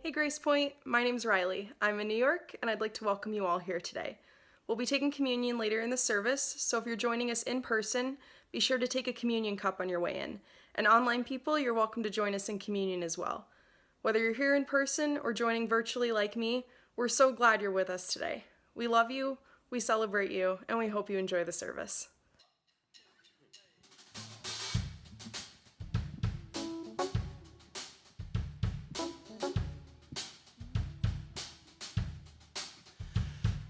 Hey Grace Point, my name's Riley. I'm in New York and I'd like to welcome you all here today. We'll be taking communion later in the service, so if you're joining us in person, be sure to take a communion cup on your way in. And online people, you're welcome to join us in communion as well. Whether you're here in person or joining virtually like me, we're so glad you're with us today. We love you, we celebrate you, and we hope you enjoy the service.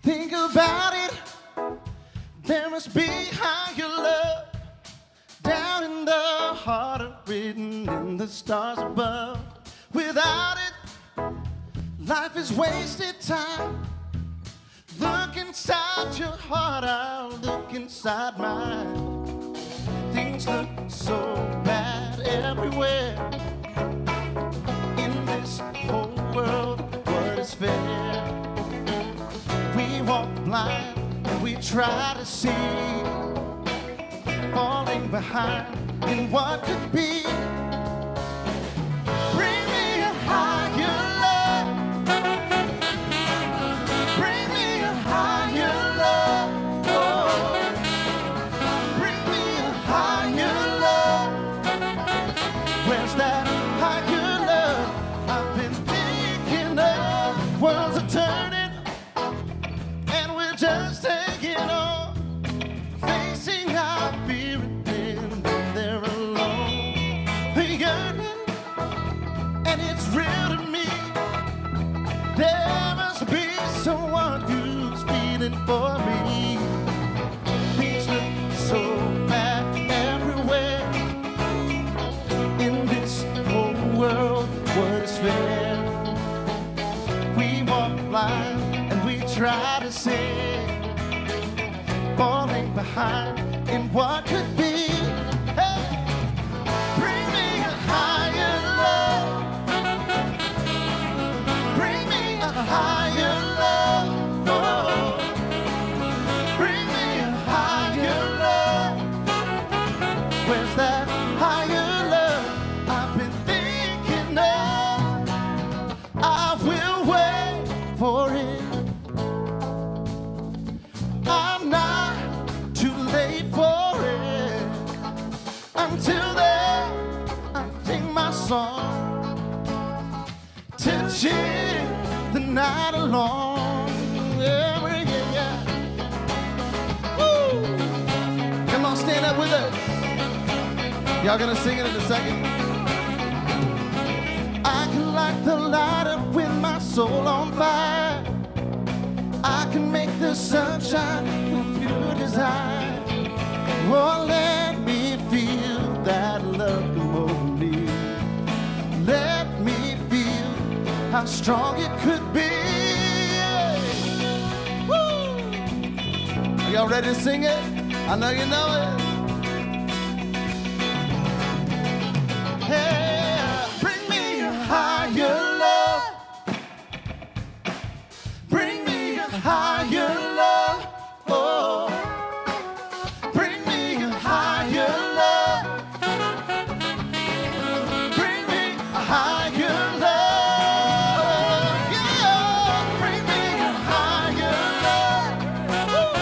Think about it, there must be higher love down in the heart of written in the stars above. Without it, life is wasted time. Look inside your heart, I'll look inside mine. Things look so bad everywhere. In this whole world, what is fair? We walk blind and we try to see, falling behind in what could be. Bring me a higher love. Bring me a higher love. Oh, bring me a higher love. Where's that higher love I've been thinking of? Worlds are turning, just taking on, facing our fear and when they're alone. The yearning, and it's real to me. There must be someone who's feeling for me. Things look so bad everywhere. In this whole world, what is fair? We walk blind and we try to see, falling behind in what could be. Hey, bring me a higher love. Bring me a higher love. Oh, bring me a higher love. Where's that higher love I've been thinking of? I will wait for it. I'm not too late for it. Until then, I sing my song to cheer the night along. Yeah, yeah, yeah. Woo! Come on, stand up with us. Y'all gonna sing it in a second? I can light the light up with my soul on fire. I can make the sunshine from pure desire. Oh, let me feel that love come over me. Let me feel how strong it could be. Woo! Are y'all ready to sing it? I know you know it. Hey, bring me a higher love. Higher love, oh, bring me a higher love. Bring me a higher love, yeah. Bring me a higher love. Ooh.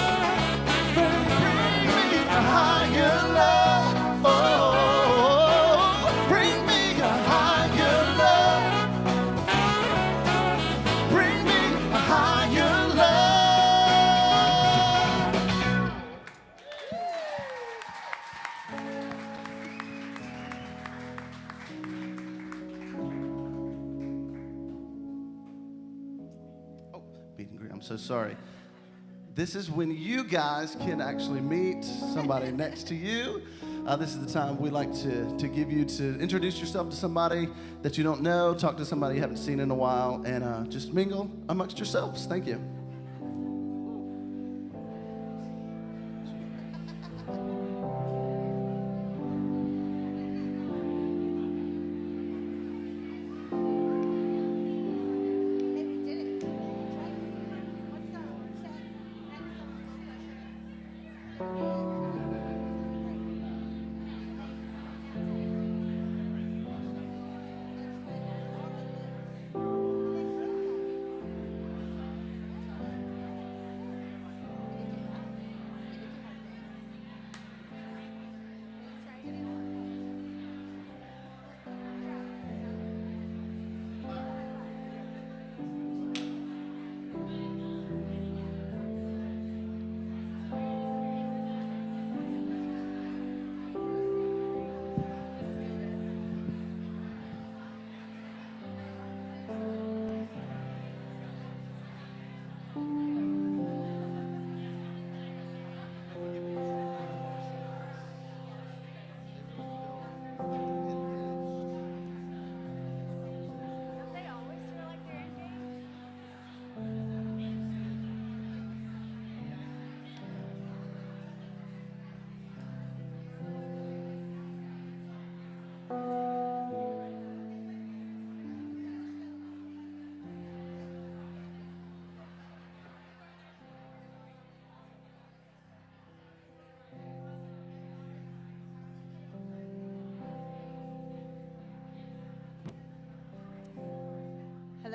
Bring me a higher love, oh, bring me a higher love. Bring me a higher love. I'm so sorry. This is when you guys can actually meet somebody next to you. This is the time we like to give you to introduce yourself to somebody that you don't know, talk to somebody you haven't seen in a while, and just mingle amongst yourselves. Thank you.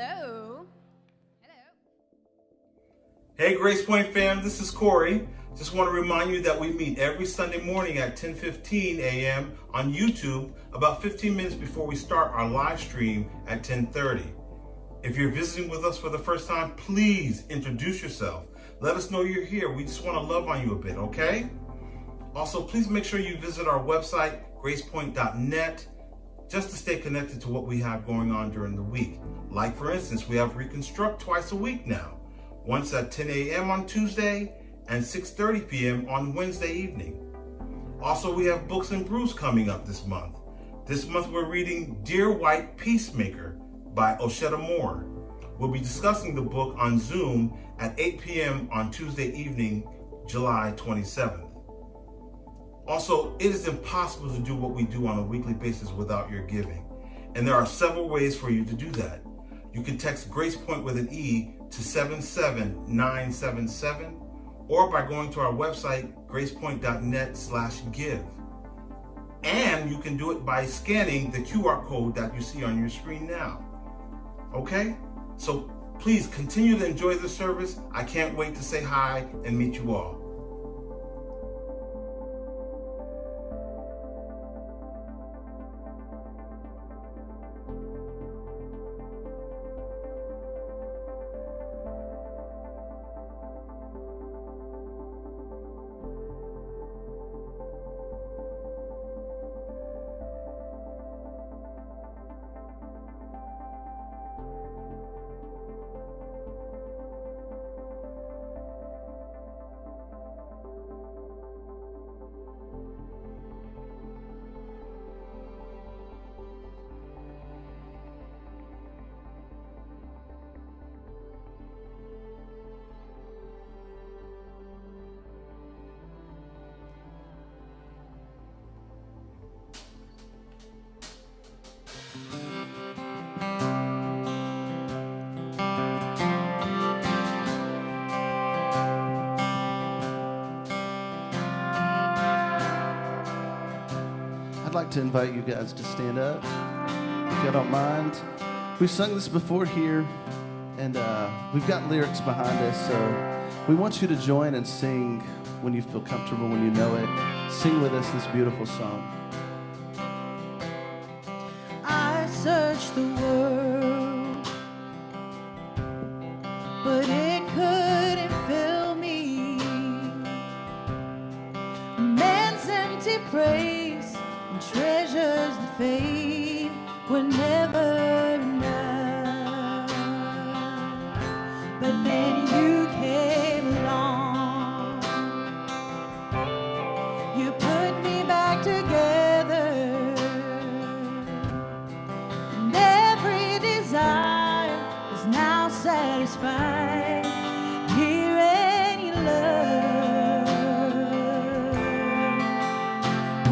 Hello. Hello. Hey Grace Point fam, this is Corey. Just want to remind you that we meet every Sunday morning at 10:15 a.m. on YouTube about 15 minutes before we start our live stream at 10:30. If you're visiting with us for the first time, please introduce yourself. Let us know you're here. We just want to love on you a bit, okay? Also, please make sure you visit our website, gracepoint.net, just to stay connected to what we have going on during the week. Like for instance, we have Reconstruct twice a week now, once at 10 a.m. on Tuesday and 6:30 p.m. on Wednesday evening. Also, we have Books and Brews coming up this month. This month we're reading Dear White Peacemaker by Osheta Moore. We'll be discussing the book on Zoom at 8 p.m. on Tuesday evening, July 27th. Also, it is impossible to do what we do on a weekly basis without your giving. And there are several ways for you to do that. You can text Grace Point with an E to 77977 or by going to our website, gracepoint.net/give. And you can do it by scanning the QR code that you see on your screen now. Okay? So please continue to enjoy the service. I can't wait to say hi and meet you all. I'd like to invite you guys to stand up, if you don't mind. We've sung this before here, and we've got lyrics behind us, so we want you to join and sing when you feel comfortable, when you know it. Sing with us this beautiful song. I searched the world, but it couldn't fill me. Man's empty praise and treasures that fade were never enough. But then you came along, you put me back together, and every desire is now satisfied here in your love.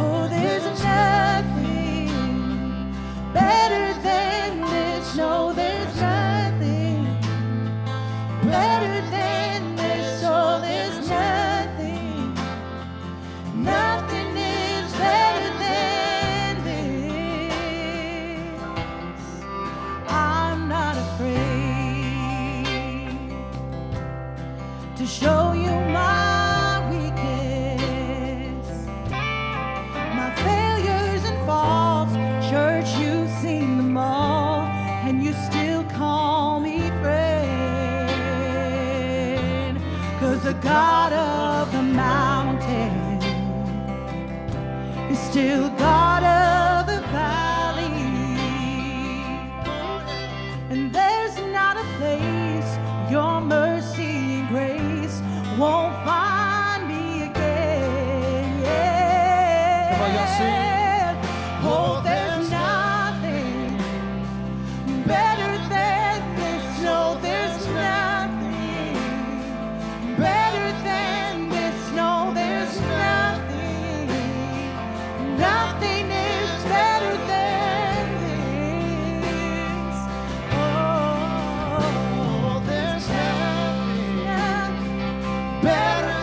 Oh, there's nothing better than this. No, there's nothing better than this. Oh, there's nothing. Nothing is better than this. I'm not afraid to show you my weakness, my failures and faults. Church, you've seen them all, and you still call me friend. 'Cause the God of the mountain is still God of the valley. And there's not a place your mercy and grace won't find me again. Come on, y'all sing. Oh, there's nothing better than this. No, there's nothing better than this. No, there's nothing. Nothing is better than this. Oh, there's nothing better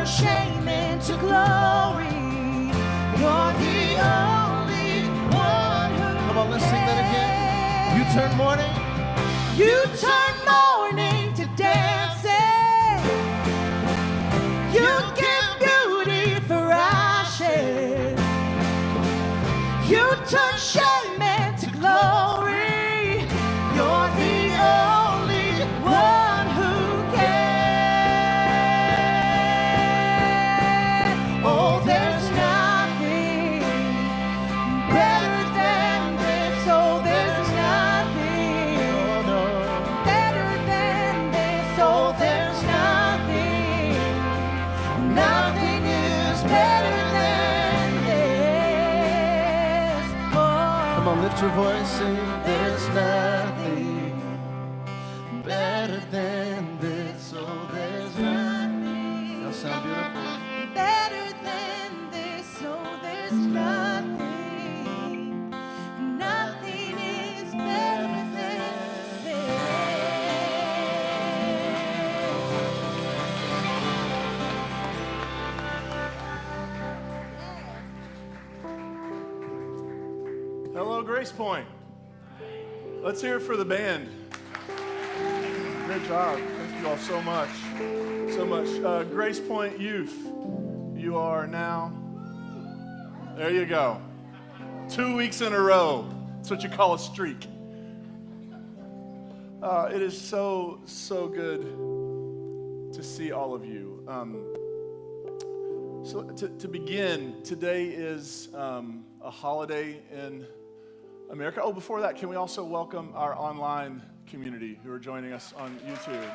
turn shame into glory. You're the only one who Come on, let's sing that again. You turn mourning. You turn mourning to dancing. You give beauty for ashes. You turn shame into glory. You're the only one who can. Oh, there's nothing better than this. Oh, there's nothing better than this. Oh, there's nothing. Nothing is better than this. Come on, lift your voice, sing. There's nothing better than this. Oh, there's nothing. That sound beautiful. Better than this, oh, there's nothing. Nothing is better than this. Hello, Grace Point. Let's hear it for the band. Great job. Thank you all so much. So much. Grace Point Youth, you are now, there you go. 2 weeks in a row. That's what you call a streak. It is so good to see all of you. So to begin, today is a holiday in America. Oh, before that, can we also welcome our online community who are joining us on YouTube?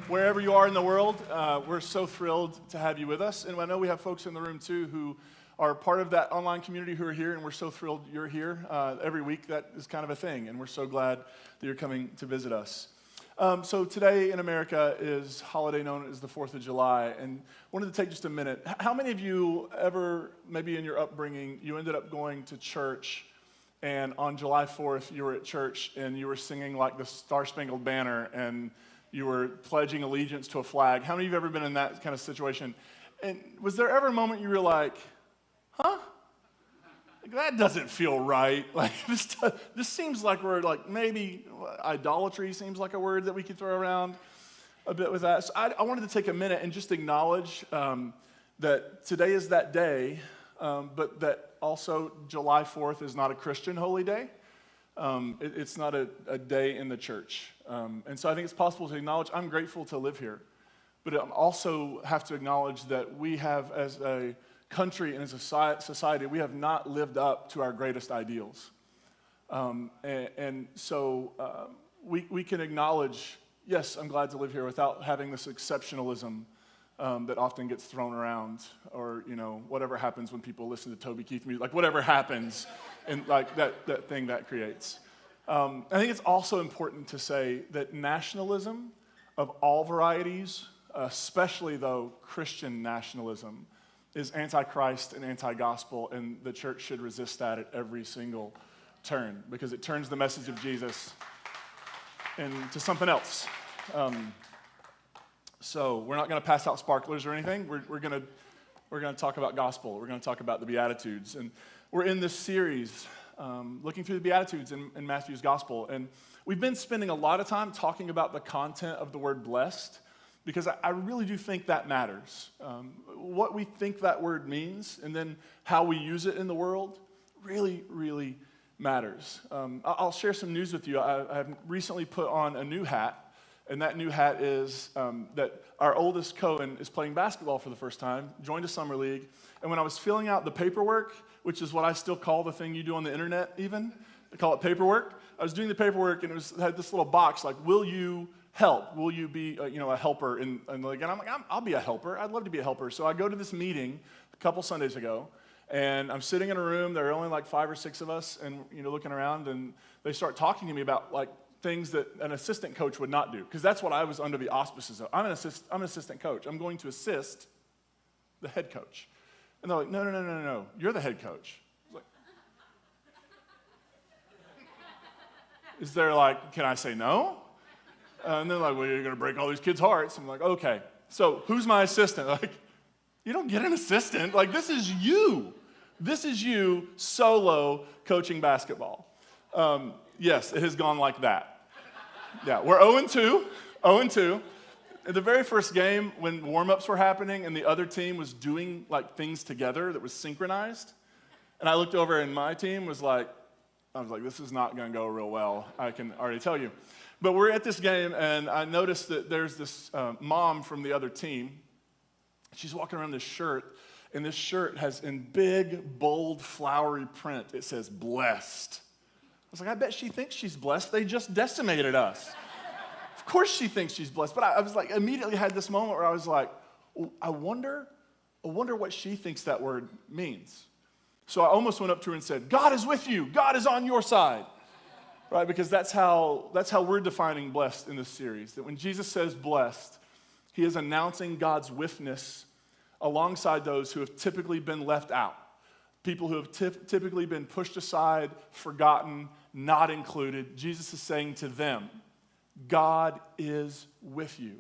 Wherever you are in the world, we're so thrilled to have you with us. And I know we have folks in the room too who are part of that online community who are here, and we're so thrilled you're here. Every week, that is kind of a thing, and we're so glad that you're coming to visit us. So today in America is a holiday known as the 4th of July, and wanted to take just a minute. How many of you ever, maybe in your upbringing, you ended up going to church, and on July 4th you were at church and you were singing like the Star-Spangled Banner and you were pledging allegiance to a flag? How many of you have ever been in that kind of situation? And was there ever a moment you were like, huh? Like, that doesn't feel right. Like this seems like we're like, maybe idolatry seems like a word that we could throw around a bit with that. So I wanted to take a minute and just acknowledge that today is that day, but that also July 4th is not a Christian holy day. It's not a day in the church. And so I think it's possible to acknowledge I'm grateful to live here, but I also have to acknowledge that we have, as a country and as a society, we have not lived up to our greatest ideals. And so we can acknowledge, yes, I'm glad to live here, without having this exceptionalism that often gets thrown around, or, you know, whatever happens when people listen to Toby Keith music, like whatever happens, and like that thing that creates. I think it's also important to say that nationalism of all varieties, especially though Christian nationalism, is anti-Christ and anti-gospel, and the church should resist that at every single turn, because it turns the message of Jesus into something else. So we're not going to pass out sparklers or anything. We're going to talk about gospel. We're going to talk about the Beatitudes, and we're in this series looking through the Beatitudes in Matthew's gospel, and we've been spending a lot of time talking about the content of the word blessed, because I really do think that matters. What we think that word means and then how we use it in the world really, really matters. I'll share some news with you. I have recently put on a new hat, and that new hat is that our oldest Cohen is playing basketball for the first time, joined a summer league, and when I was filling out the paperwork, which is what I still call the thing you do on the internet even, I call it paperwork. I was doing the paperwork, and it had this little box like, will you help? Will you be, a helper? And I'm like, I'll be a helper. I'd love to be a helper. So I go to this meeting a couple Sundays ago, and I'm sitting in a room. There are only like 5 or 6 of us, and looking around, and they start talking to me about like things that an assistant coach would not do, because that's what I was under the auspices of. I'm an assistant coach. I'm going to assist the head coach. And they're like, no, you're the head coach. I was like, is there like, can I say no? And they're like, well, you're going to break all these kids' hearts. I'm like, okay. So who's my assistant? Like, you don't get an assistant. Like, this is you. This is you solo coaching basketball. Yes, it has gone like that. Yeah, we're 0-2, 0-2. At the very first game, when warm-ups were happening and the other team was doing like things together that was synchronized, and I looked over and my team was like, this is not going to go real well. I can already tell you. But we're at this game, and I noticed that there's this mom from the other team. She's walking around this shirt, and this shirt has in big, bold, flowery print, it says, blessed. I was like, I bet she thinks she's blessed. They just decimated us. Of course she thinks she's blessed. But I was like, immediately had this moment where I was like, I wonder what she thinks that word means. So I almost went up to her and said, God is with you. God is on your side. Right? Because that's how we're defining blessed in this series. That when Jesus says blessed, he is announcing God's witness alongside those who have typically been left out. People who have typically been pushed aside, forgotten, not included. Jesus is saying to them, God is with you.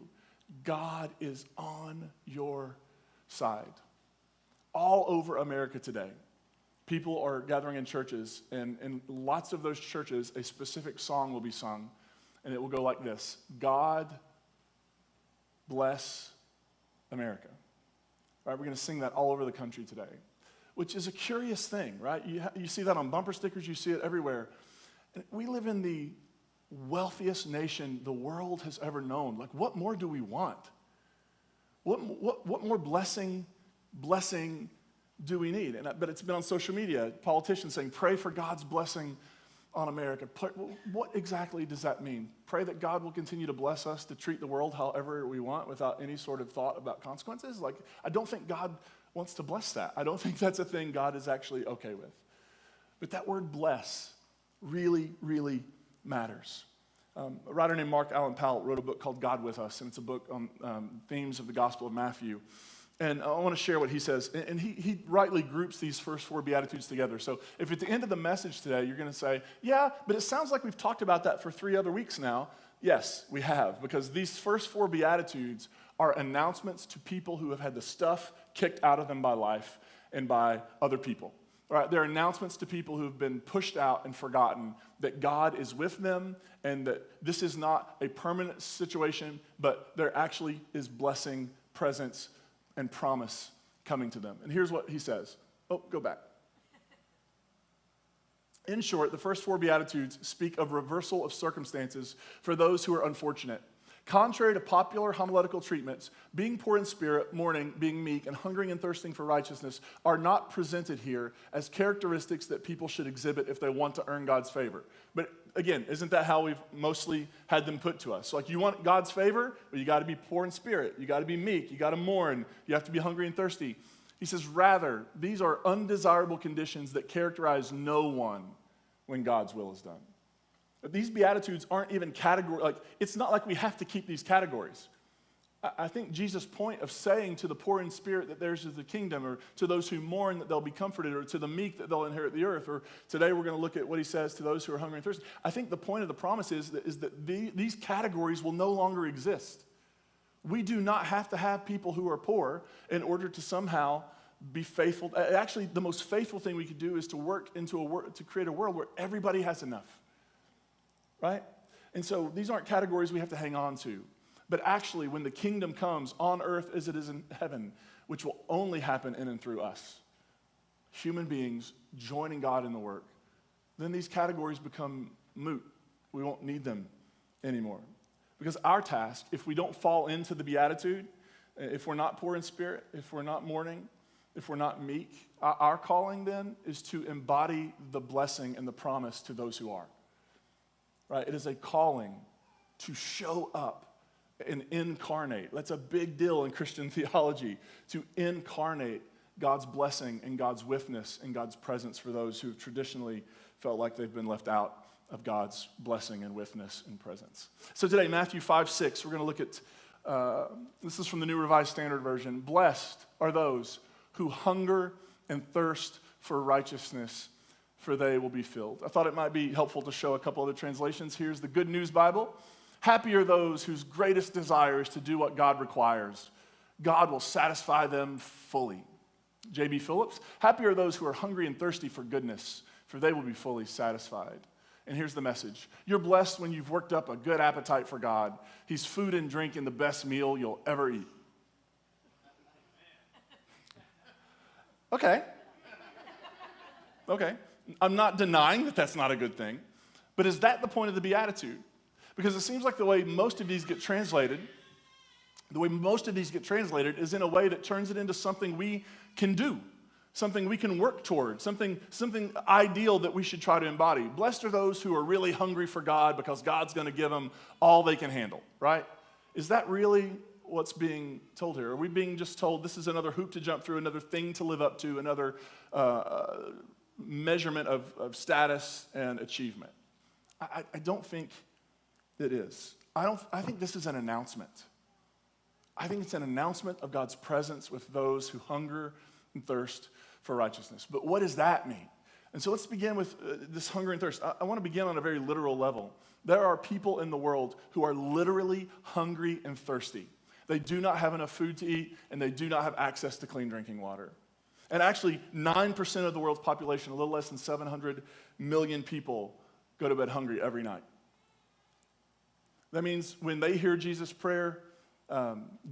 God is on your side. All over America today, people are gathering in churches, and in lots of those churches, a specific song will be sung, and it will go like this: God bless America. Right, we're going to sing that all over the country today, which is a curious thing, right? You see that on bumper stickers, you see it everywhere. And we live in the wealthiest nation the world has ever known. Like, what more do we want? What more blessing do we need? But it's been on social media, politicians saying, pray for God's blessing on America. What exactly does that mean? Pray that God will continue to bless us to treat the world however we want without any sort of thought about consequences? Like, I don't think God wants to bless that. I don't think that's a thing God is actually okay with. But that word bless really, really matters. A writer named Mark Allen Powell wrote a book called God With Us, and it's a book on themes of the Gospel of Matthew. And I want to share what he says. And he rightly groups these first 4 Beatitudes together. So if at the end of the message today, you're going to say, yeah, but it sounds like we've talked about that for 3 other weeks now. Yes, we have, because these first 4 Beatitudes are announcements to people who have had the stuff kicked out of them by life and by other people. All right, they're announcements to people who have been pushed out and forgotten that God is with them and that this is not a permanent situation, but there actually is blessing, presence, and promise coming to them. And here's what he says. Oh, go back. In short, the first 4 Beatitudes speak of reversal of circumstances for those who are unfortunate. Contrary to popular homiletical treatments, being poor in spirit, mourning, being meek, and hungering and thirsting for righteousness are not presented here as characteristics that people should exhibit if they want to earn God's favor. But again, isn't that how we've mostly had them put to us? So like, you want God's favor? Well, you got to be poor in spirit. You got to be meek. You got to mourn. You have to be hungry and thirsty. He says, rather, these are undesirable conditions that characterize no one when God's will is done. But these Beatitudes aren't even category, like, it's not like we have to keep these categories. I think Jesus' point of saying to the poor in spirit that theirs is the kingdom, or to those who mourn that they'll be comforted, or to the meek that they'll inherit the earth, or today we're going to look at what he says to those who are hungry and thirsty. I think the point of the promise is that these categories will no longer exist. We do not have to have people who are poor in order to somehow be faithful. Actually, the most faithful thing we could do is to work to create a world where everybody has enough. Right? And so these aren't categories we have to hang on to. But actually, when the kingdom comes on earth as it is in heaven, which will only happen in and through us, human beings joining God in the work, then these categories become moot. We won't need them anymore. Because our task, if we don't fall into the Beatitude, if we're not poor in spirit, if we're not mourning, if we're not meek, our calling then is to embody the blessing and the promise to those who are. Right? It is a calling to show up and incarnate. That's a big deal in Christian theology, to incarnate God's blessing and God's witness and God's presence for those who have traditionally felt like they've been left out of God's blessing and witness and presence. So today, Matthew 5:6, we're going to look at, this is from the New Revised Standard Version. Blessed are those who hunger and thirst for righteousness, for they will be filled. I thought it might be helpful to show a couple other translations. Here's the Good News Bible. Happy are those whose greatest desire is to do what God requires, God will satisfy them fully. J.B. Phillips, happy are those who are hungry and thirsty for goodness, for they will be fully satisfied. And here's the message. You're blessed when you've worked up a good appetite for God. He's food and drink and the best meal you'll ever eat. Okay. I'm not denying that that's not a good thing, but is that the point of the Beatitude? Because it seems like the way most of these get translated is in a way that turns it into something we can do, something we can work toward, something ideal that we should try to embody. Blessed are those who are really hungry for God because God's going to give them all they can handle, right? Is that really what's being told here? Are we being just told this is another hoop to jump through, another thing to live up to, another measurement of status and achievement? I don't think it is. I think this is an announcement. I think it's an announcement of God's presence with those who hunger and thirst for righteousness. But what does that mean? And so let's begin with this hunger and thirst. I want to begin on a very literal level. There are people in the world who are literally hungry and thirsty. They do not have enough food to eat, and they do not have access to clean drinking water. And actually, 9% of the world's population, a little less than 700 million people, go to bed hungry every night. That means when they hear Jesus' prayer,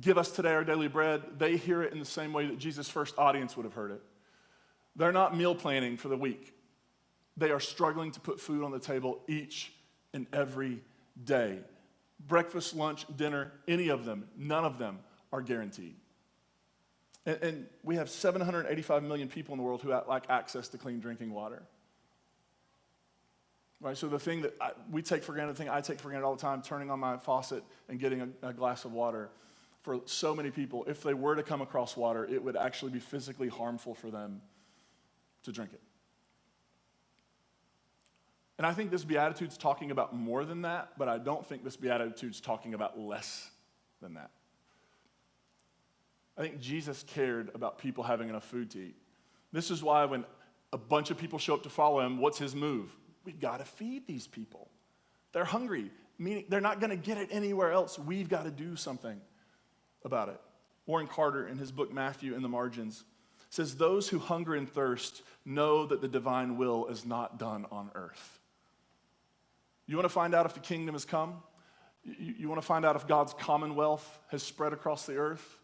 give us today our daily bread, they hear it in the same way that Jesus' first audience would have heard it. They're not meal planning for the week. They are struggling to put food on the table each and every day. Breakfast, lunch, dinner, any of them, none of them are guaranteed. And we have 785 million people in the world who lack access to clean drinking water. Right, so the thing that we take for granted, the thing I take for granted all the time, turning on my faucet and getting a glass of water, for so many people, if they were to come across water, it would actually be physically harmful for them to drink it. And I think this Beatitude's talking about more than that, but I don't think this Beatitude's talking about less than that. I think Jesus cared about people having enough food to eat. This is why when a bunch of people show up to follow him, what's his move? We've got to feed these people. They're hungry, meaning they're not going to get it anywhere else. We've got to do something about it. Warren Carter, in his book Matthew in the Margins, says, those who hunger and thirst know that the divine will is not done on earth. You want to find out if the kingdom has come? You want to find out if God's commonwealth has spread across the earth?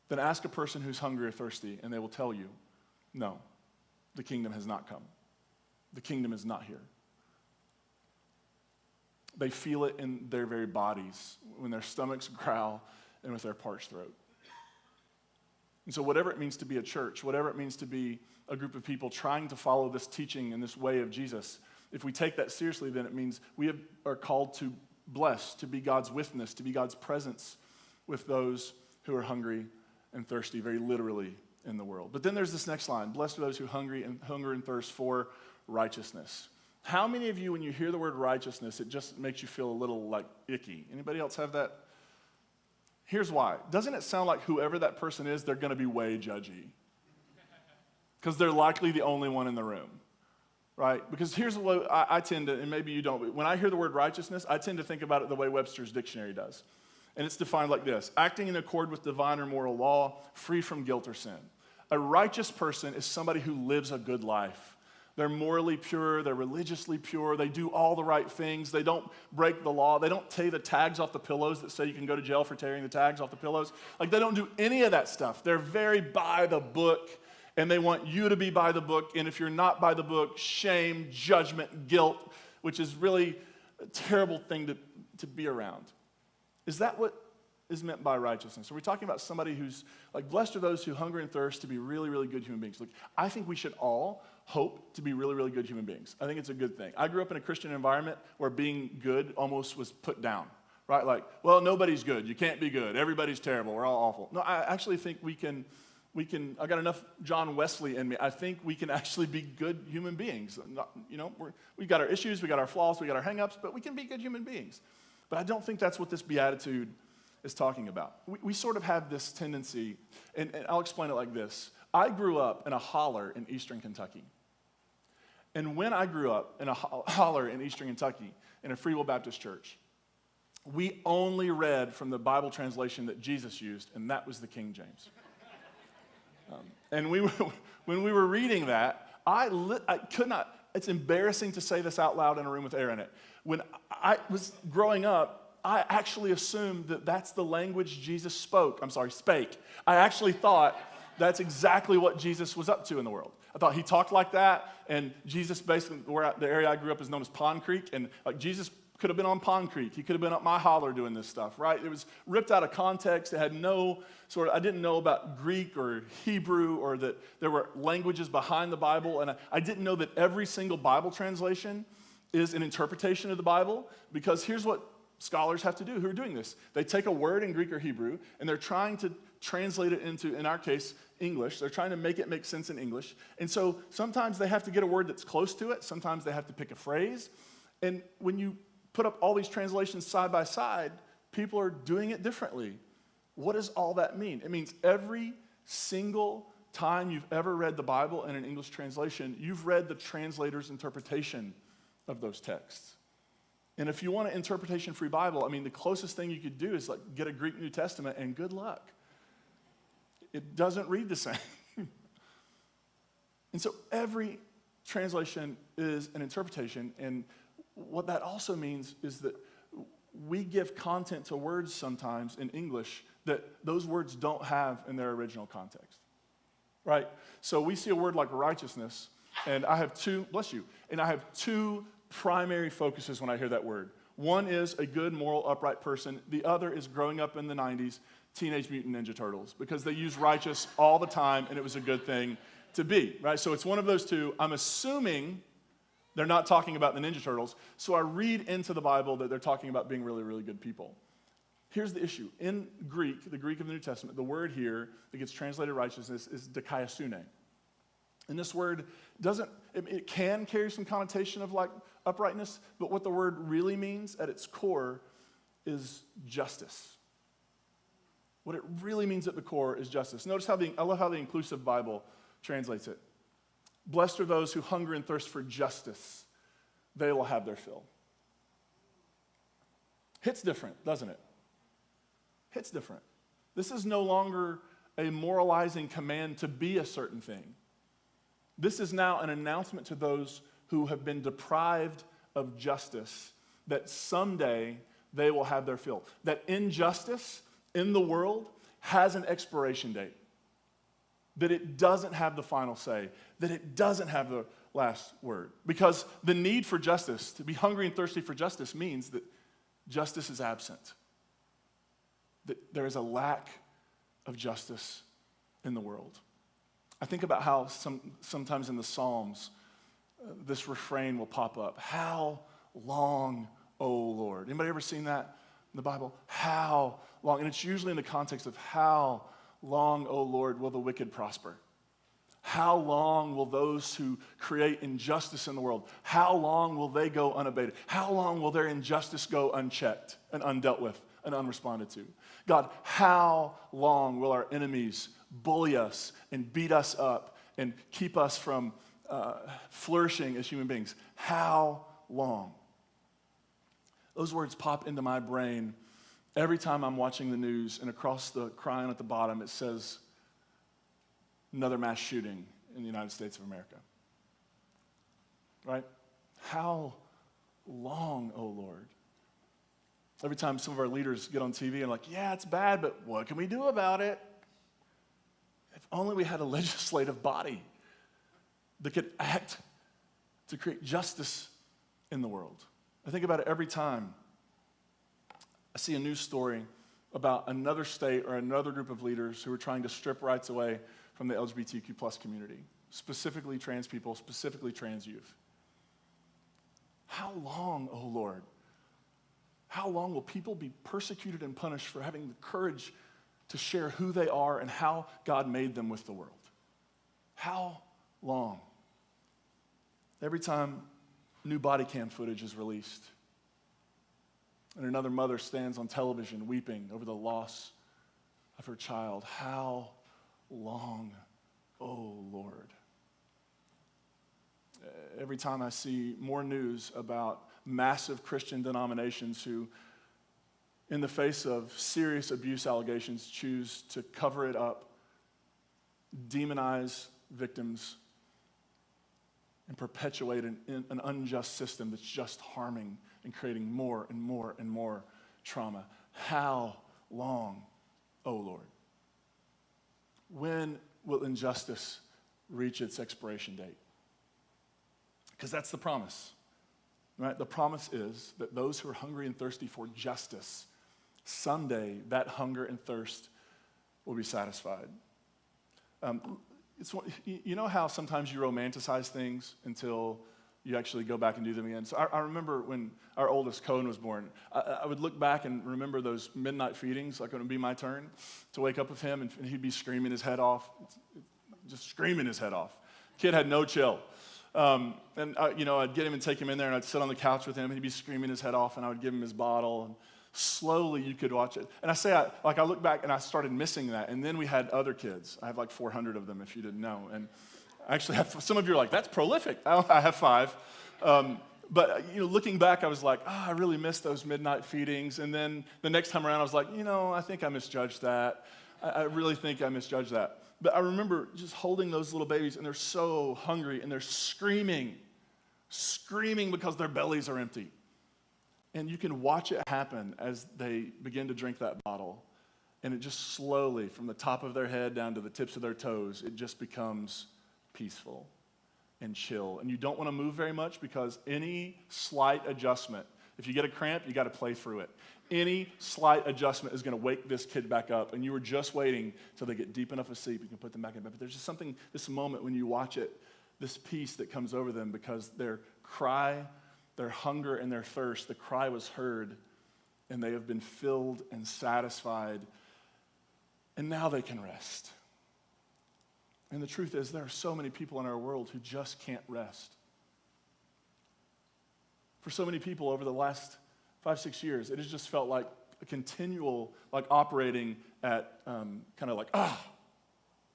Then ask a person who's hungry or thirsty, and they will tell you, no, the kingdom has not come. The kingdom is not here. They feel it in their very bodies, when their stomachs growl and with their parched throat. And so whatever it means to be a church, whatever it means to be a group of people trying to follow this teaching and this way of Jesus, if we take that seriously, then it means we are called to bless, to be God's witness, to be God's presence with those who are hungry and thirsty, very literally, in the world. But then there's this next line, blessed are those who hunger and thirst for righteousness. How many of you, when you hear the word righteousness, it just makes you feel a little like icky? Anybody else have that? Here's why. Doesn't it sound like whoever that person is, they're going to be way judgy? Because they're likely the only one in the room, right? Because here's what I tend to, and maybe you don't, but when I hear the word righteousness, I tend to think about it the way Webster's dictionary does. And it's defined like this: acting in accord with divine or moral law, free from guilt or sin. A righteous person is somebody who lives a good life. They're morally pure, they're religiously pure, they do all the right things, they don't break the law, they don't tear the tags off the pillows that say you can go to jail for tearing the tags off the pillows. Like, they don't do any of that stuff. They're very by the book, and they want you to be by the book, and if you're not by the book, shame, judgment, guilt, which is really a terrible thing to be around. Is that what is meant by righteousness? Are we talking about somebody who's like, blessed are those who hunger and thirst to be really, really good human beings? Look, I think we should all hope to be really, really good human beings. I think it's a good thing. I grew up in a Christian environment where being good almost was put down, right? Like, well, nobody's good. You can't be good. Everybody's terrible. We're all awful. No, I actually think we can, I got enough John Wesley in me. I think we can actually be good human beings. We've got our issues, we got our flaws, we got our hang-ups, but we can be good human beings. But I don't think that's what this Beatitude is talking about. We sort of have this tendency, and I'll explain it like this. I grew up in a holler in eastern Kentucky. And when I grew up in a holler in eastern Kentucky, in a Free Will Baptist church, we only read from the Bible translation that Jesus used, and that was the King James. And when we were reading that, I could not, it's embarrassing to say this out loud in a room with air in it. When I was growing up, I actually assumed that that's the language Jesus spake. I actually thought that's exactly what Jesus was up to in the world. I thought he talked like that, and Jesus basically, the area I grew up is known as Pond Creek, and like Jesus could have been on Pond Creek. He could have been up my holler doing this stuff, right? It was ripped out of context. It had no I didn't know about Greek or Hebrew or that there were languages behind the Bible, and I didn't know that every single Bible translation is an interpretation of the Bible, because here's what scholars have to do who are doing this. They take a word in Greek or Hebrew, and they're trying to translate it into, in our case, English. They're trying to make it make sense in English. And so sometimes they have to get a word that's close to it. Sometimes they have to pick a phrase. And when you put up all these translations side by side, people are doing it differently. What does all that mean? It means every single time you've ever read the Bible in an English translation, you've read the translator's interpretation of those texts. And if you want an interpretation-free Bible, I mean, the closest thing you could do is like get a Greek New Testament, and good luck. It doesn't read the same. And so every translation is an interpretation, and what that also means is that we give content to words sometimes in English that those words don't have in their original context, right? So we see a word like righteousness, and I have two primary focuses when I hear that word. One is a good, moral, upright person. The other is growing up in the 90s, Teenage Mutant Ninja Turtles, because they use righteous all the time, and it was a good thing to be, right? So it's one of those two. I'm assuming they're not talking about the Ninja Turtles, so I read into the Bible that they're talking about being really, really good people. Here's the issue. In Greek, the Greek of the New Testament, the word here that gets translated righteousness is dikaiosune. And this word it can carry some connotation of like uprightness, but what the word really means at its core is justice. What it really means at the core is justice. Notice I love how the Inclusive Bible translates it. Blessed are those who hunger and thirst for justice. They will have their fill. Hits different, doesn't it? Hits different. This is no longer a moralizing command to be a certain thing. This is now an announcement to those who have been deprived of justice that someday they will have their fill. That injustice in the world has an expiration date. That it doesn't have the final say. That it doesn't have the last word. Because the need for justice, to be hungry and thirsty for justice, means that justice is absent. That there is a lack of justice in the world. I think about how sometimes in the Psalms, this refrain will pop up. How long, O Lord? Anybody ever seen that in the Bible? How long? And it's usually in the context of how long, O Lord, will the wicked prosper? How long will those who create injustice in the world, how long will they go unabated? How long will their injustice go unchecked and undealt with and unresponded to? God, how long will our enemies bully us and beat us up and keep us from flourishing as human beings? How long? Those words pop into my brain every time I'm watching the news, and across the crying at the bottom it says, another mass shooting in the United States of America. Right? How long, oh Lord? Every time some of our leaders get on TV and like, yeah, it's bad, but what can we do about it? If only we had a legislative body that could act to create justice in the world. I think about it every time I see a news story about another state or another group of leaders who are trying to strip rights away from the LGBTQ plus community, specifically trans people, specifically trans youth. How long, oh Lord? How long will people be persecuted and punished for having the courage to share who they are and how God made them with the world? How long? Every time new body cam footage is released and another mother stands on television weeping over the loss of her child, how long, oh Lord? Every time I see more news about massive Christian denominations who in the face of serious abuse allegations, choose to cover it up, demonize victims, and perpetuate an unjust system that's just harming and creating more and more and more trauma. How long, O Lord? When will injustice reach its expiration date? Because that's the promise, right? The promise is that those who are hungry and thirsty for justice, someday that hunger and thirst will be satisfied. You know how sometimes you romanticize things until you actually go back and do them again? So I remember when our oldest, Cohen, was born, I would look back and remember those midnight feedings, like when it would be my turn to wake up with him, and he'd be screaming his head off, just screaming his head off. Kid had no chill. I'd get him and take him in there, and I'd sit on the couch with him, and he'd be screaming his head off, and I would give him his bottle, and slowly you could watch it. And I look back, and I started missing that, and then we had other kids. I have like 400 of them, if you didn't know, and I actually have, some of you are like, that's prolific. I have 5. But looking back, I was like, I really missed those midnight feedings, and then the next time around, I was like, I think I misjudged that. I really think I misjudged that. But I remember just holding those little babies, and they're so hungry, and they're screaming because their bellies are empty. And you can watch it happen as they begin to drink that bottle. And it just slowly, from the top of their head down to the tips of their toes, it just becomes peaceful and chill. And you don't want to move very much, because any slight adjustment, if you get a cramp, you got to play through it. Any slight adjustment is going to wake this kid back up, and you were just waiting till they get deep enough asleep, you can put them back in bed. But there's just something, this moment when you watch it, this peace that comes over them, because their cry, their hunger and their thirst, the cry was heard, and they have been filled and satisfied, and now they can rest. And the truth is, there are so many people in our world who just can't rest. For so many people over the last 5-6 years, it has just felt like a continual, operating at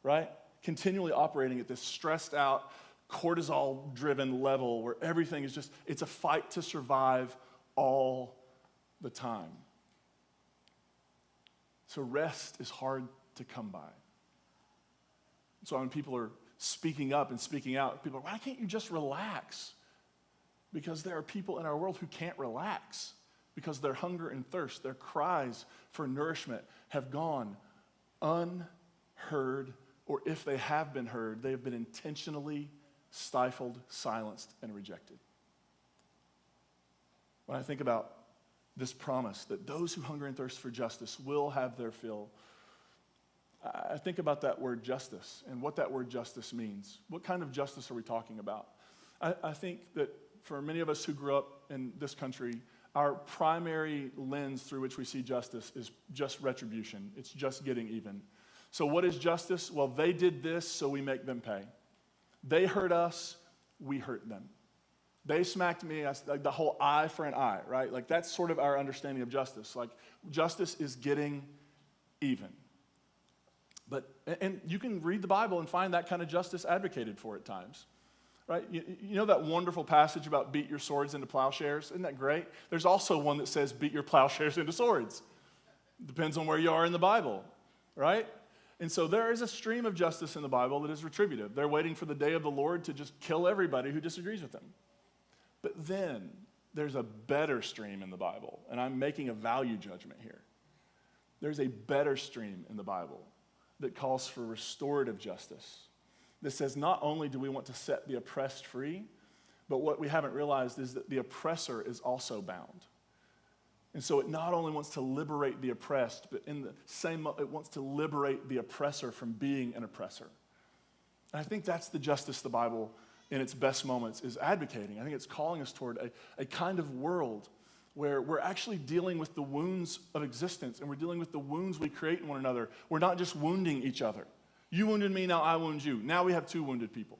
right? Continually operating at this stressed out, cortisol-driven level where everything is it's a fight to survive all the time. So rest is hard to come by. So when people are speaking up and speaking out, people are, why can't you just relax? Because there are people in our world who can't relax, because their hunger and thirst, their cries for nourishment have gone unheard, or if they have been heard, they have been intentionally stifled, silenced, and rejected. When I think about this promise that those who hunger and thirst for justice will have their fill, I think about that word justice and what that word justice means. What kind of justice are we talking about? I think that for many of us who grew up in this country, our primary lens through which we see justice is just retribution. It's just getting even. So what is justice? Well, they did this, so we make them pay. They hurt us, we hurt them. They smacked me, the whole eye for an eye, right? That's sort of our understanding of justice. Justice is getting even. And you can read the Bible and find that kind of justice advocated for at times, right? You know that wonderful passage about beat your swords into plowshares? Isn't that great? There's also one that says beat your plowshares into swords. Depends on where you are in the Bible, right? And so there is a stream of justice in the Bible that is retributive. They're waiting for the day of the Lord to just kill everybody who disagrees with them. But then there's a better stream in the Bible, and I'm making a value judgment here. There's a better stream in the Bible that calls for restorative justice. That says not only do we want to set the oppressed free, but what we haven't realized is that the oppressor is also bound. And so it not only wants to liberate the oppressed, but in the same, it wants to liberate the oppressor from being an oppressor. And I think that's the justice the Bible, in its best moments, is advocating. I think it's calling us toward a kind of world where we're actually dealing with the wounds of existence, and we're dealing with the wounds we create in one another. We're not just wounding each other. You wounded me, now I wound you. Now we have 2 wounded people.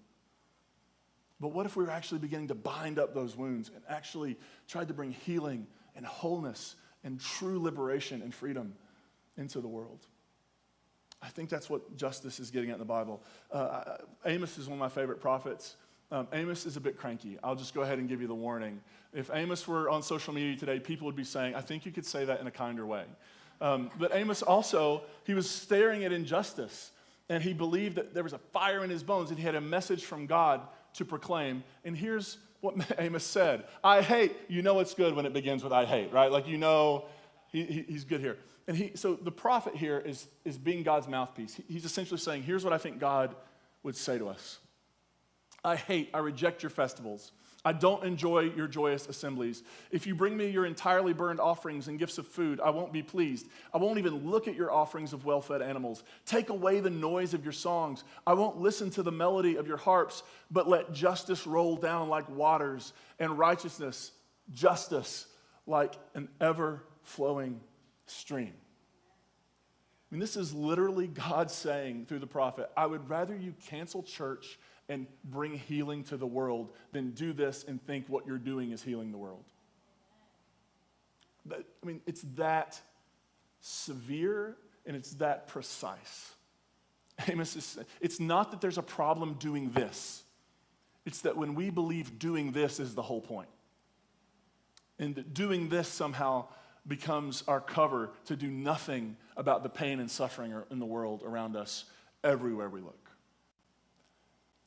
But what if we were actually beginning to bind up those wounds and actually tried to bring healing and wholeness and true liberation and freedom into the world? I think that's what justice is getting at in the Bible. Amos is one of my favorite prophets. Amos is a bit cranky. I'll just go ahead and give you the warning. If Amos were on social media today, people would be saying, I think you could say that in a kinder way. But Amos also, he was staring at injustice, and he believed that there was a fire in his bones, and he had a message from God to proclaim. And here's what Amos said. I hate, you know it's good when it begins with I hate, right? Like, you know he's good here. And so the prophet here is being God's mouthpiece. He's essentially saying, here's what I think God would say to us. I reject your festivals. I don't enjoy your joyous assemblies. If you bring me your entirely burned offerings and gifts of food, I won't be pleased. I won't even look at your offerings of well-fed animals. Take away the noise of your songs. I won't listen to the melody of your harps, but let justice roll down like waters and righteousness, justice, like an ever-flowing stream. I mean, this is literally God saying through the prophet, I would rather you cancel church and bring healing to the world than do this and think what you're doing is healing the world. I mean, it's that severe and it's that precise. Amos is, it's not that there's a problem doing this. It's that when we believe doing this is the whole point. And that doing this somehow becomes our cover to do nothing about the pain and suffering in the world around us everywhere we look.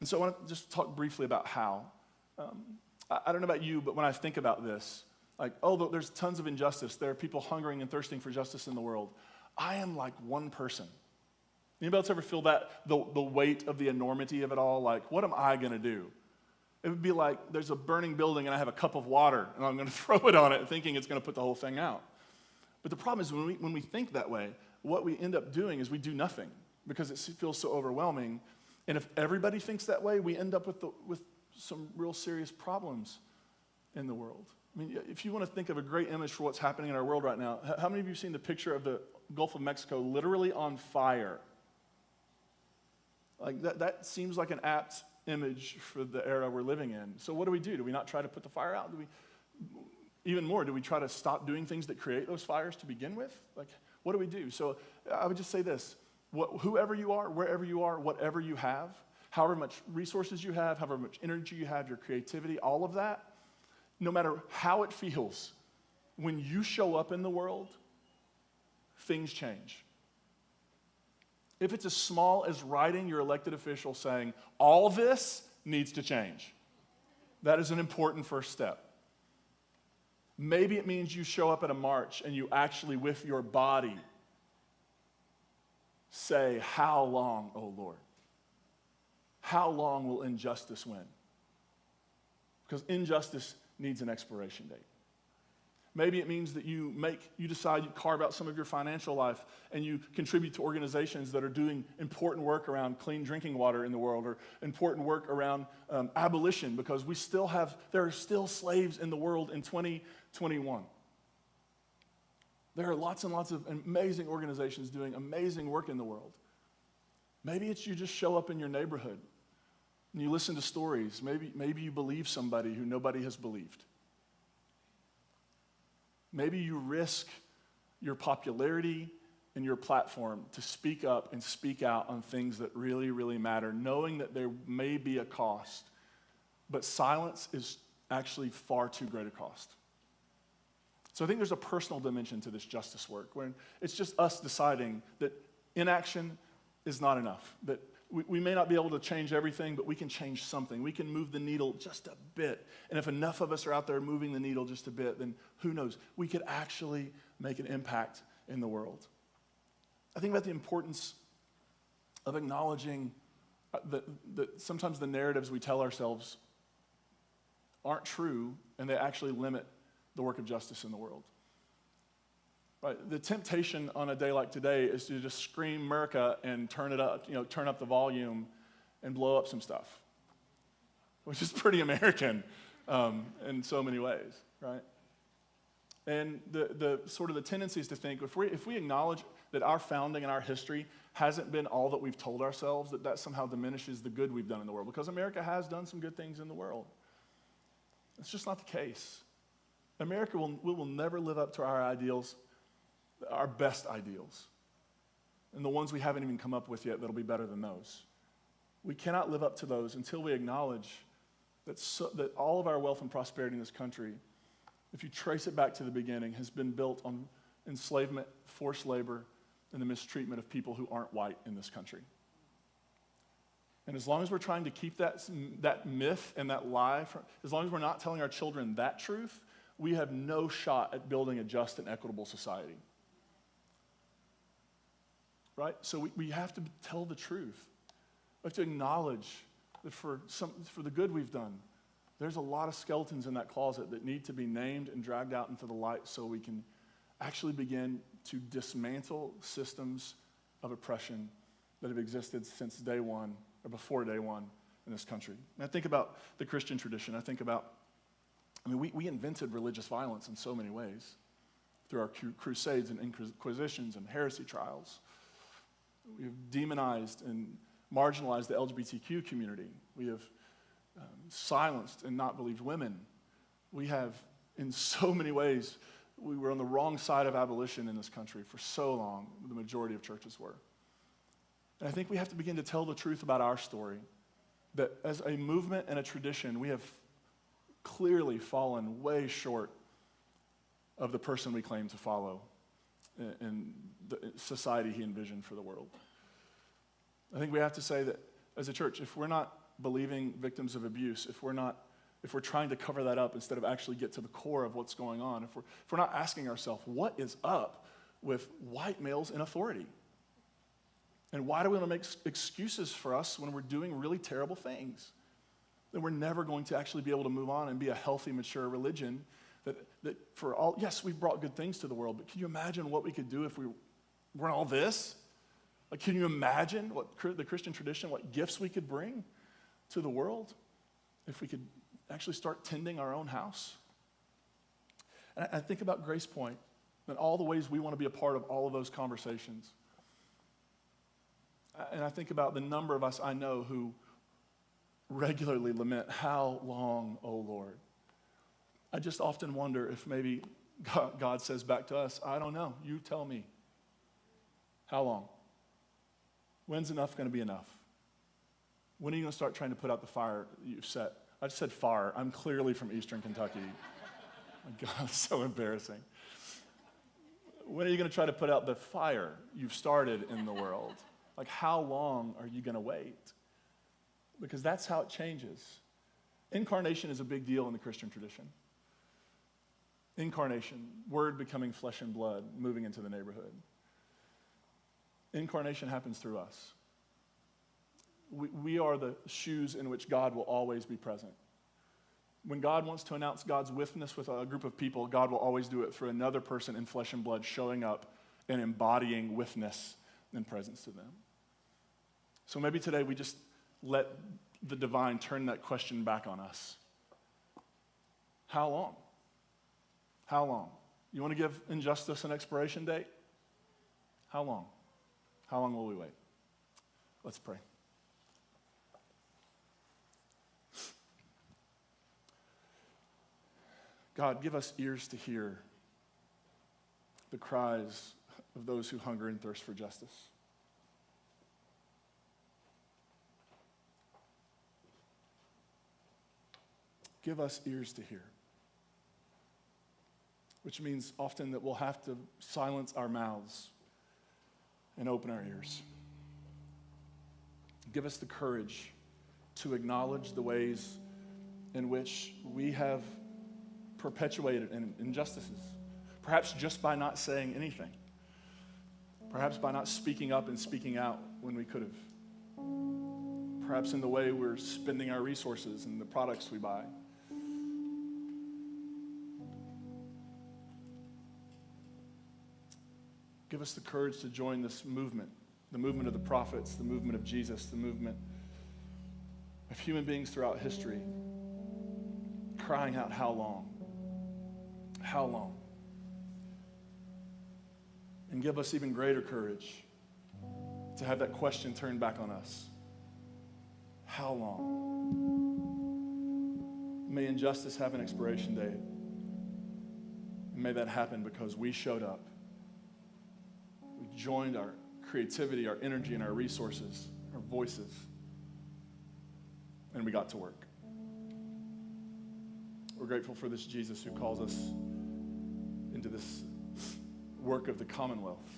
And so I want to just talk briefly about how. I don't know about you, but when I think about this, like, oh, there's tons of injustice. There are people hungering and thirsting for justice in the world. I am like one person. Anybody else ever feel that, the weight of the enormity of it all? Like, what am I going to do? It would be like there's a burning building and I have a cup of water and I'm going to throw it on it thinking it's going to put the whole thing out. But the problem is when we think that way, what we end up doing is we do nothing because it feels so overwhelming. And if everybody thinks that way, we end up with some real serious problems in the world. I mean, if you want to think of a great image for what's happening in our world right now, how many of you have seen the picture of the Gulf of Mexico literally on fire? Like that seems like an apt image for the era we're living in. So what do? Do we not try to put the fire out? Even more, do we try to stop doing things that create those fires to begin with? Like, what do we do? So I would just say this. Whoever you are, wherever you are, whatever you have, however much resources you have, however much energy you have, your creativity, all of that, no matter how it feels, when you show up in the world, things change. If it's as small as writing your elected official saying, all this needs to change, that is an important first step. Maybe it means you show up at a march and you actually, with your body, say, how long, O Lord? How long will injustice win? Because injustice needs an expiration date. Maybe it means that you decide you carve out some of your financial life and you contribute to organizations that are doing important work around clean drinking water in the world or important work around abolition, because there are still slaves in the world in 2021. There are lots and lots of amazing organizations doing amazing work in the world. Maybe it's you just show up in your neighborhood and you listen to stories. Maybe you believe somebody who nobody has believed. Maybe you risk your popularity and your platform to speak up and speak out on things that really, really matter, knowing that there may be a cost, but silence is actually far too great a cost. So I think there's a personal dimension to this justice work, where it's just us deciding that inaction is not enough, that we may not be able to change everything, but we can change something. We can move the needle just a bit. And if enough of us are out there moving the needle just a bit, then who knows? We could actually make an impact in the world. I think about the importance of acknowledging that sometimes the narratives we tell ourselves aren't true, and they actually limit the work of justice in the world. Right? The temptation on a day like today is to just scream America and turn it up, turn up the volume and blow up some stuff, which is pretty American in so many ways, right? And the sort of the tendency is to think if we acknowledge that our founding and our history hasn't been all that we've told ourselves, that somehow diminishes the good we've done in the world, because America has done some good things in the world. It's just not the case. America will never live up to our ideals, our best ideals, and the ones we haven't even come up with yet that'll be better than those. We cannot live up to those until we acknowledge that all of our wealth and prosperity in this country, if you trace it back to the beginning, has been built on enslavement, forced labor, and the mistreatment of people who aren't white in this country. And as long as we're trying to keep that myth and that lie, as long as we're not telling our children that truth, we have no shot at building a just and equitable society. Right? So we have to tell the truth. We have to acknowledge that for the good we've done, there's a lot of skeletons in that closet that need to be named and dragged out into the light so we can actually begin to dismantle systems of oppression that have existed since day one or before day one in this country. And I think about the Christian tradition. We invented religious violence in so many ways through our crusades and inquisitions and heresy trials. We've demonized and marginalized the LGBTQ community. We have silenced and not believed women. We have, in so many ways, we were on the wrong side of abolition in this country for so long, the majority of churches were. And I think we have to begin to tell the truth about our story, that as a movement and a tradition, we have clearly fallen way short of the person we claim to follow in the society he envisioned for the world. I think we have to say that as a church, if we're not believing victims of abuse, if we're trying to cover that up instead of actually get to the core of what's going on, if we're not asking ourselves, what is up with white males in authority? And why do we want to make excuses for us when we're doing really terrible things? Then we're never going to actually be able to move on and be a healthy, mature religion that for all, yes, we've brought good things to the world, but can you imagine what we could do if we weren't all this? Like, can you imagine what the Christian tradition, what gifts we could bring to the world if we could actually start tending our own house? And I think about Grace Point and all the ways we want to be a part of all of those conversations. And I think about the number of us I know who regularly lament, how long, O Lord? I just often wonder if maybe God says back to us, I don't know, you tell me. How long? When's enough going to be enough? When are you going to start trying to put out the fire you've set? I just said fire. I'm clearly from Eastern Kentucky. My God, it's so embarrassing. When are you going to try to put out the fire you've started in the world? Like, how long are you going to wait? Because that's how it changes. Incarnation is a big deal in the Christian tradition. Incarnation, word becoming flesh and blood, moving into the neighborhood. Incarnation happens through us. We are the shoes in which God will always be present. When God wants to announce God's witness with a group of people, God will always do it through another person in flesh and blood showing up and embodying witness and presence to them. So maybe today we just let the divine turn that question back on us. How long? How long? You want to give injustice an expiration date? How long? How long will we wait? Let's pray. God, give us ears to hear the cries of those who hunger and thirst for justice. Give us ears to hear, which means often that we'll have to silence our mouths and open our ears. Give us the courage to acknowledge the ways in which we have perpetuated injustices, perhaps just by not saying anything, perhaps by not speaking up and speaking out when we could have, perhaps in the way we're spending our resources and the products we buy. Give us the courage to join this movement, the movement of the prophets, the movement of Jesus, the movement of human beings throughout history, crying out, how long? How long? And give us even greater courage to have that question turned back on us. How long? May injustice have an expiration date. And may that happen because we showed up. We joined our creativity, our energy, and our resources, our voices, and we got to work. We're grateful for this Jesus who calls us into this work of the commonwealth.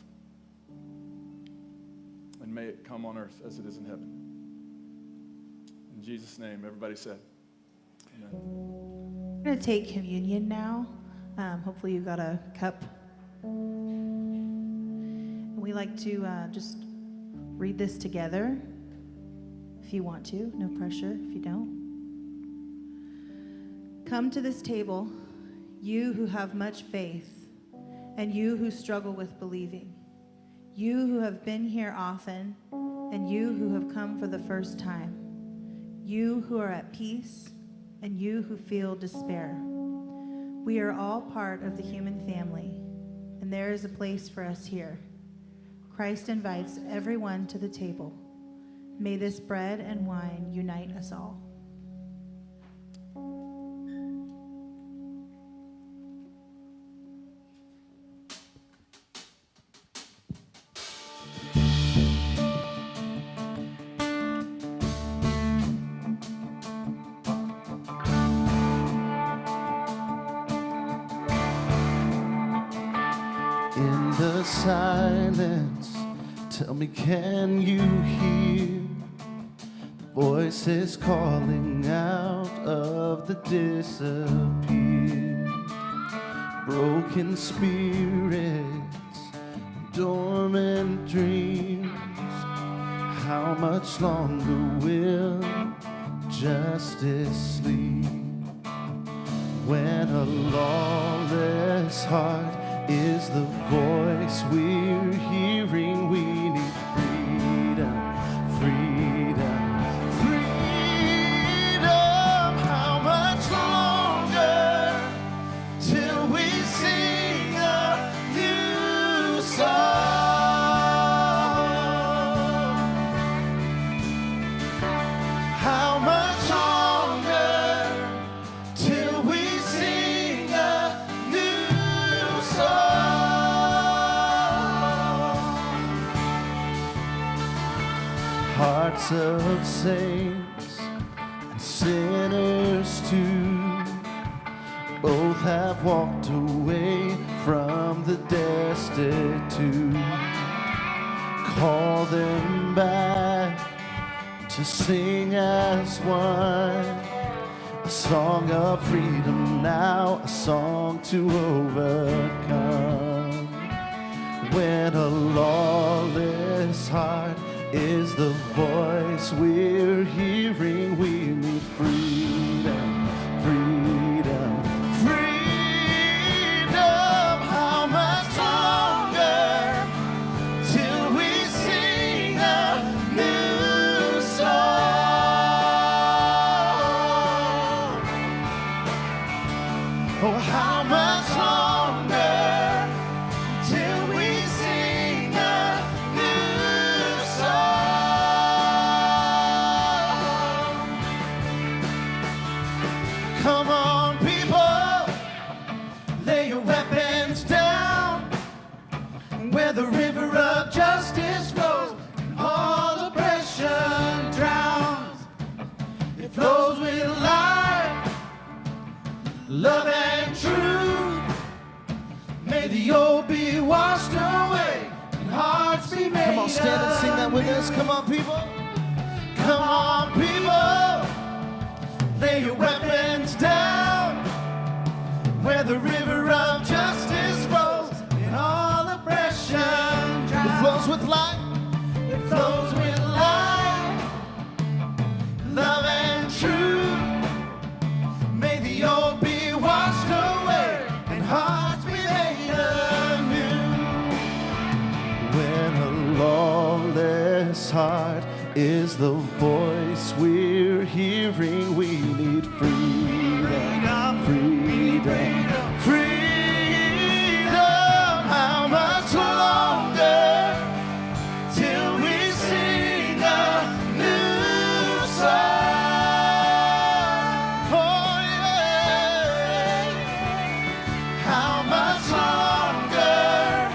And may it come on earth as it is in heaven. In Jesus' name, everybody said, amen. We're going to take communion now. Hopefully you got a cup. And we like to just read this together. If you want to, no pressure if you don't. Come to this table, you who have much faith, and you who struggle with believing. You who have been here often, and you who have come for the first time. You who are at peace, and you who feel despair. We are all part of the human family, and there is a place for us here. Christ invites everyone to the table. May this bread and wine unite us all. In the silence, tell me, can you hear the voices calling out of the disappeared? Broken spirits, dormant dreams. How much longer will justice sleep when a lawless heart is the voice we're hearing? We need freedom, freedom, freedom. How much longer till we sing a new song? How much longer till we sing a new song? Hearts of saints and sinners too, both have walked away from the destitute. Call them back to sing as one, a song of freedom now, a song to overcome. When a lawless heart is the voice we're hearing, we need freedom, freedom, freedom. How much longer till we sing a new song? Oh, how much longer till we sing a new song? Come on, people, lay your weapons down. Where the river of justice flows, all oppression drowns. It flows with life, love and truth. May the old be washed away and hearts be made. Come on, stand and sing that with us. Come on, people. Come on, people. Lay your weapons down. Where the river of justice flows and all oppression drowns. It flows with life. It flows with life, love and truth. May the old be washed away and hearts be made anew. When a lawless heart is the voice we're hearing, we need freedom, freedom, freedom. How much longer till we sing a new song? Oh yeah. How much longer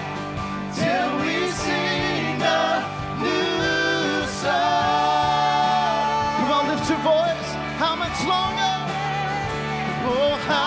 till we sing a new song? Come on, lift your voice. How much longer? Oh, how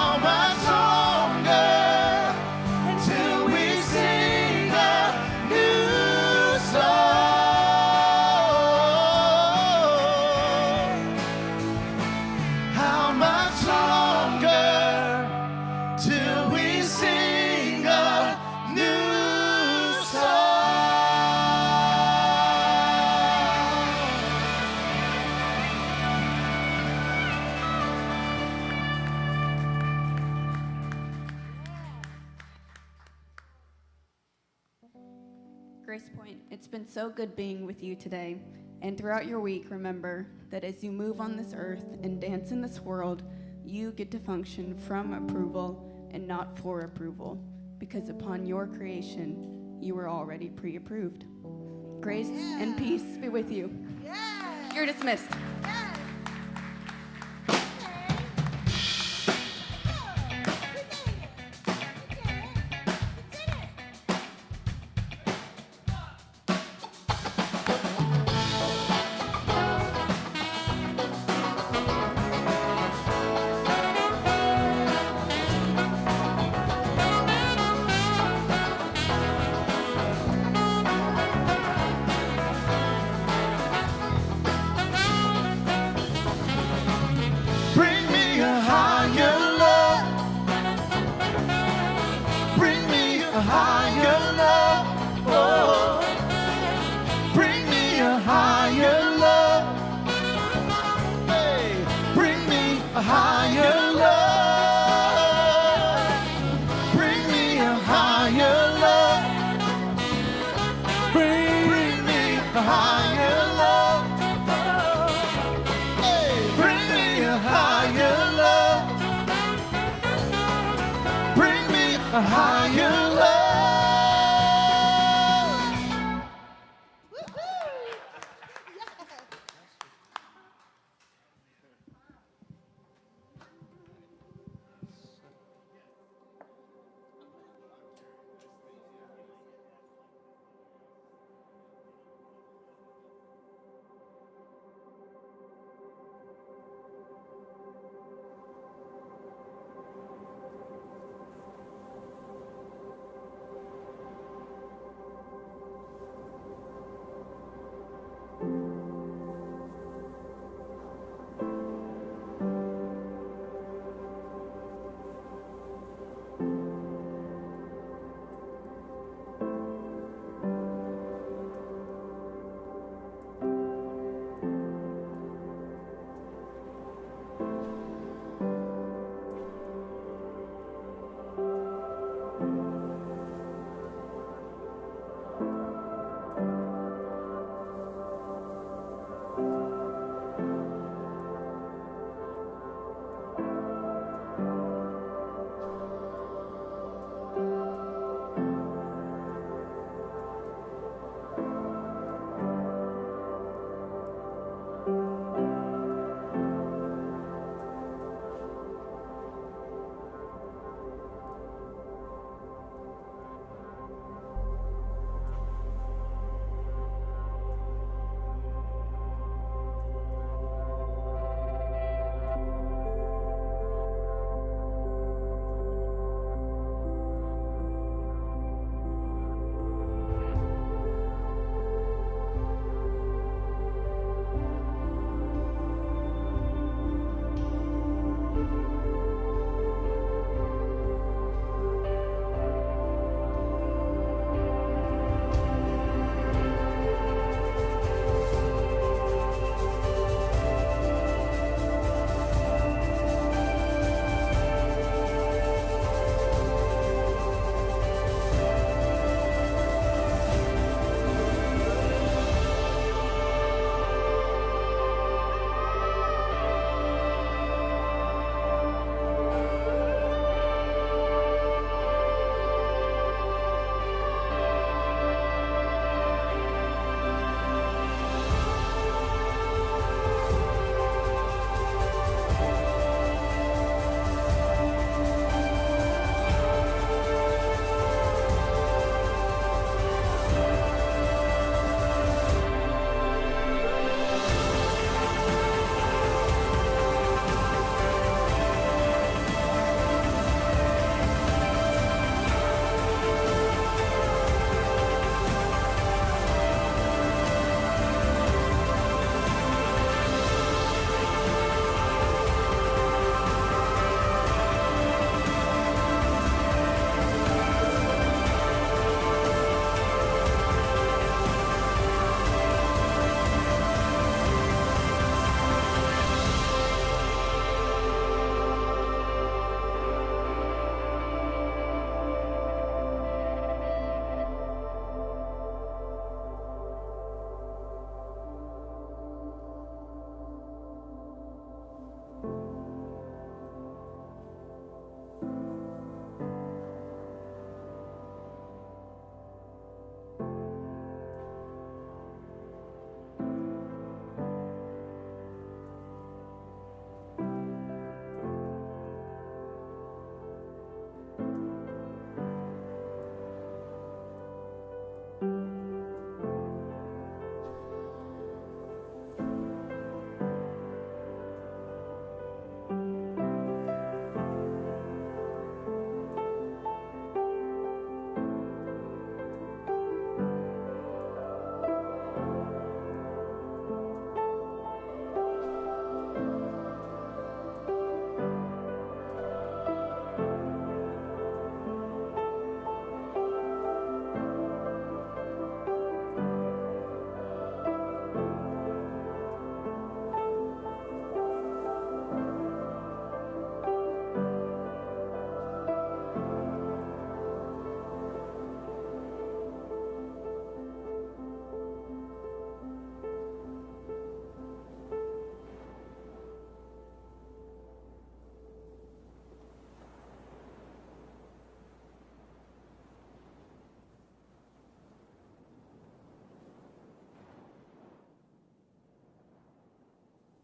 Grace Point. It's been so good being with you today. And throughout your week, remember that as you move on this earth and dance in this world, you get to function from approval and not for approval, because upon your creation, you were already pre-approved. Grace and peace be with you. You're dismissed.